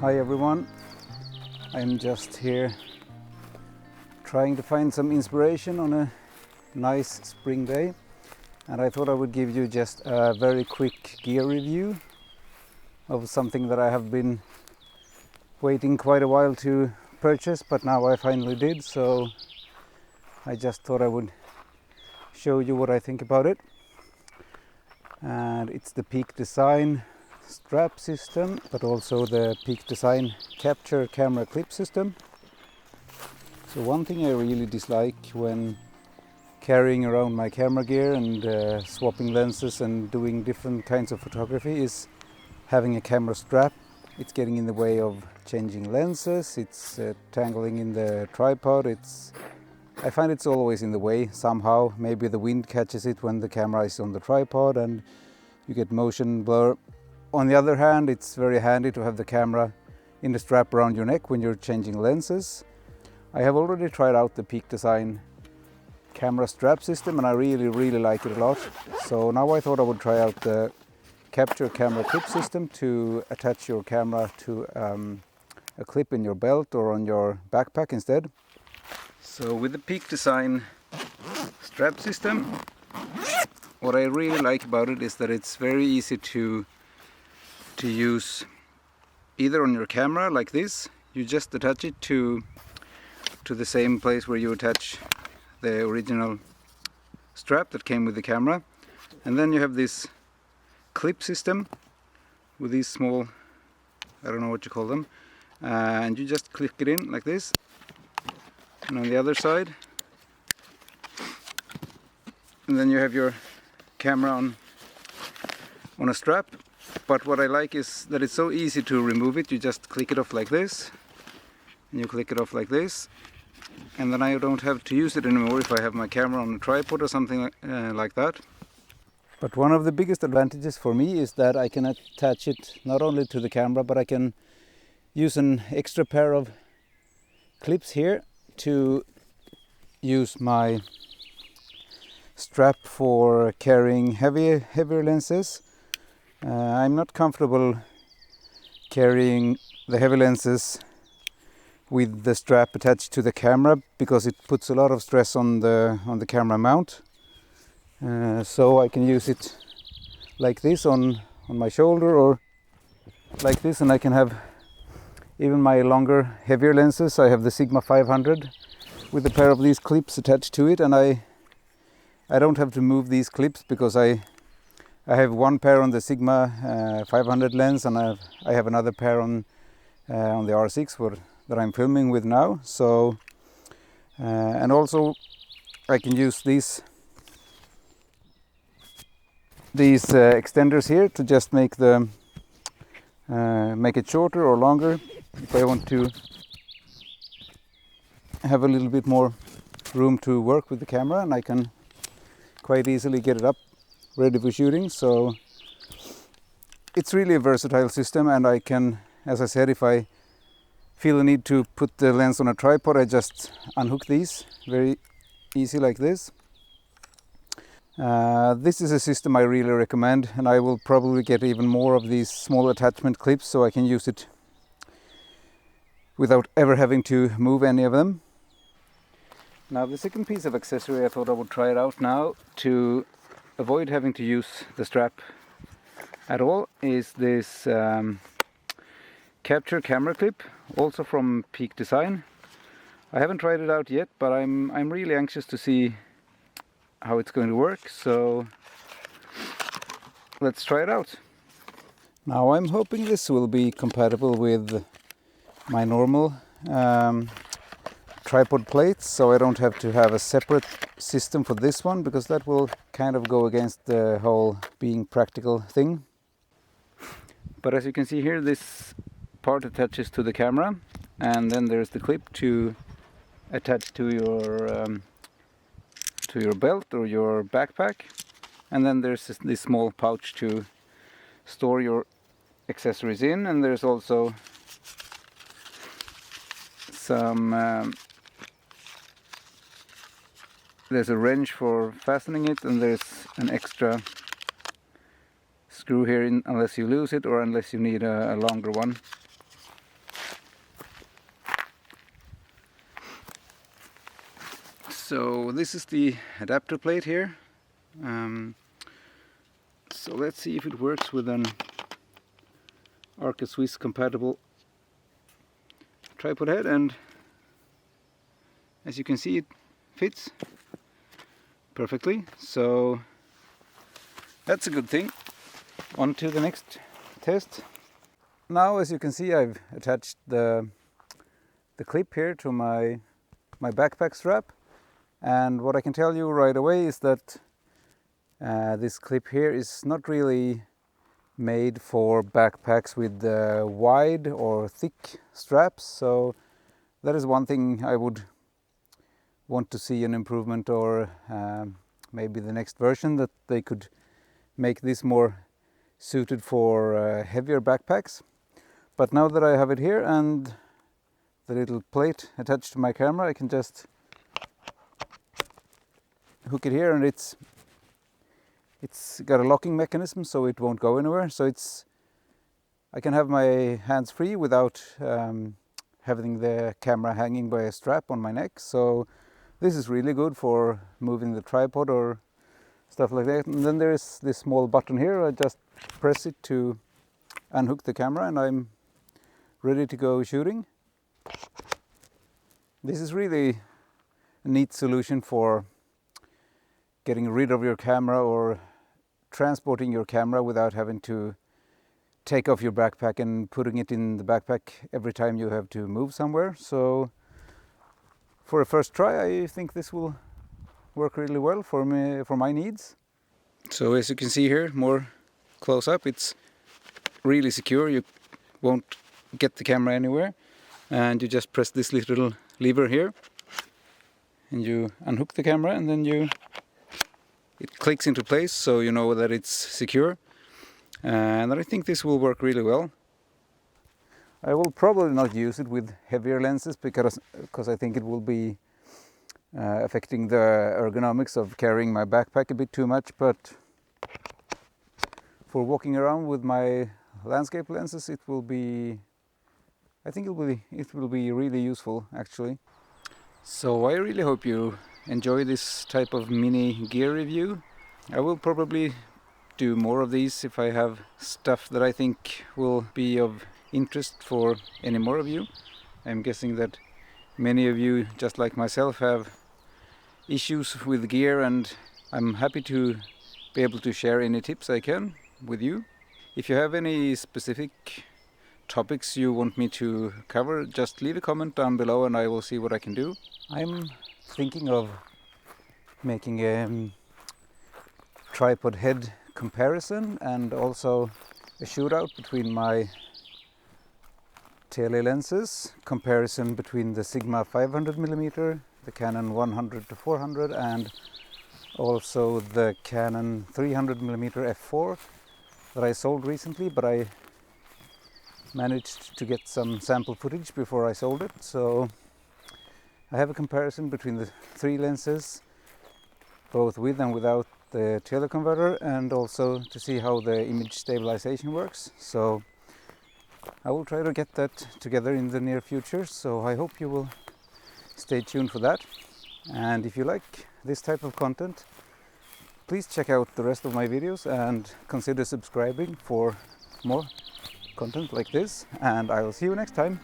Hi everyone, I'm just here trying to find some inspiration on a nice spring day, and I thought I would give you just a very quick gear review of something that I have been waiting quite a while to purchase, but now I finally did, so I just thought I would show you what I think about it. And it's the Peak Design strap system, but also the Peak Design capture camera clip system. So one thing I really dislike when carrying around my camera gear and swapping lenses and doing different kinds of photography is having a camera strap. It's getting in the way of changing lenses, it's tangling in the tripod, I find it's always in the way somehow. Maybe the wind catches it when the camera is on the tripod and you get motion blur. On the other hand, it's very handy to have the camera in the strap around your neck when you're changing lenses. I have already tried out the Peak Design camera strap system and I really like it a lot. So now I thought I would try out the capture camera clip system to attach your camera to a clip in your belt or on your backpack instead. So with the Peak Design strap system, what I really like about it is that it's very easy to use either on your camera like this. You just attach it to the same place where you attach the original strap that came with the camera, and then you have this clip system with these small, I don't know what you call them, and you just click it in like this, and on the other side, and then you have your camera on a strap. But what I like is that it's so easy to remove it. You just click it off like this, and you click it off like this, and then I don't have to use it anymore if I have my camera on a tripod or something like that. But one of the biggest advantages for me is that I can attach it not only to the camera, but I can use an extra pair of clips here to use my strap for carrying heavier lenses. I'm not comfortable carrying the heavy lenses with the strap attached to the camera because it puts a lot of stress on the camera mount. So I can use it like this on my shoulder or like this, and I can have even my longer, heavier lenses. I have the Sigma 500 with a pair of these clips attached to it, and I don't have to move these clips because I have one pair on the Sigma 500 lens, and I have another pair on the R6 that I'm filming with now. So and also I can use these extenders here to just make it shorter or longer if I want to have a little bit more room to work with the camera, and I can quite easily get it up ready for shooting. So it's really a versatile system, and I can, as I said, if I feel the need to put the lens on a tripod, I just unhook these very easy like this. This is a system I really recommend, and I will probably get even more of these small attachment clips so I can use it without ever having to move any of them. Now the second piece of accessory, I thought I would try it out now to avoid having to use the strap at all, is this capture camera clip, also from Peak Design. I haven't tried it out yet, but I'm really anxious to see how it's going to work, so let's try it out. Now I'm hoping this will be compatible with my normal tripod plates, so I don't have to have a separate system for this one, because that will kind of go against the whole being practical thing. But as you can see here, this part attaches to the camera, and then there's the clip to attach to your belt or your backpack, and then there's this small pouch to store your accessories in, and there's also some there's a wrench for fastening it, and there's an extra screw here unless you lose it or unless you need a longer one. So this is the adapter plate here. So let's see if it works with an Arca Swiss compatible tripod head, and as you can see it fits perfectly, so that's a good thing. On to the next test. Now, as you can see, I've attached the clip here to my backpack strap, and what I can tell you right away is that this clip here is not really made for backpacks with wide or thick straps, so that is one thing I would want to see an improvement, or maybe the next version, that they could make this more suited for heavier backpacks. But now that I have it here and the little plate attached to my camera, I can just hook it here, and it's got a locking mechanism, so it won't go anywhere. So I can have my hands free without having the camera hanging by a strap on my neck. So this is really good for moving the tripod or stuff like that. And then there's this small button here. I just press it to unhook the camera, and I'm ready to go shooting. This is really a neat solution for getting rid of your camera or transporting your camera without having to take off your backpack and putting it in the backpack every time you have to move somewhere. So for a first try, I think this will work really well for me, for my needs. So as you can see here, more close up, it's really secure. You won't get the camera anywhere, and you just press this little lever here and you unhook the camera, and then it clicks into place, so you know that it's secure. And I think this will work really well. I will probably not use it with heavier lenses because I think it will be affecting the ergonomics of carrying my backpack a bit too much, but for walking around with my landscape lenses, I think it will be really useful, actually. So I really hope you enjoy this type of mini gear review. I will probably do more of these if I have stuff that I think will be of interest for any more of you. I'm guessing that many of you, just like myself, have issues with gear, and I'm happy to be able to share any tips I can with you. If you have any specific topics you want me to cover, just leave a comment down below and I will see what I can do. I'm thinking of making a tripod head comparison and also a shootout between my tele lenses, comparison between the Sigma 500mm, the Canon 100-400, and also the Canon 300mm f4 that I sold recently, but I managed to get some sample footage before I sold it. So I have a comparison between the three lenses, both with and without the teleconverter, and also to see how the image stabilization works. So I will try to get that together in the near future, so I hope you will stay tuned for that. And if you like this type of content, please check out the rest of my videos and consider subscribing for more content like this, and I will see you next time.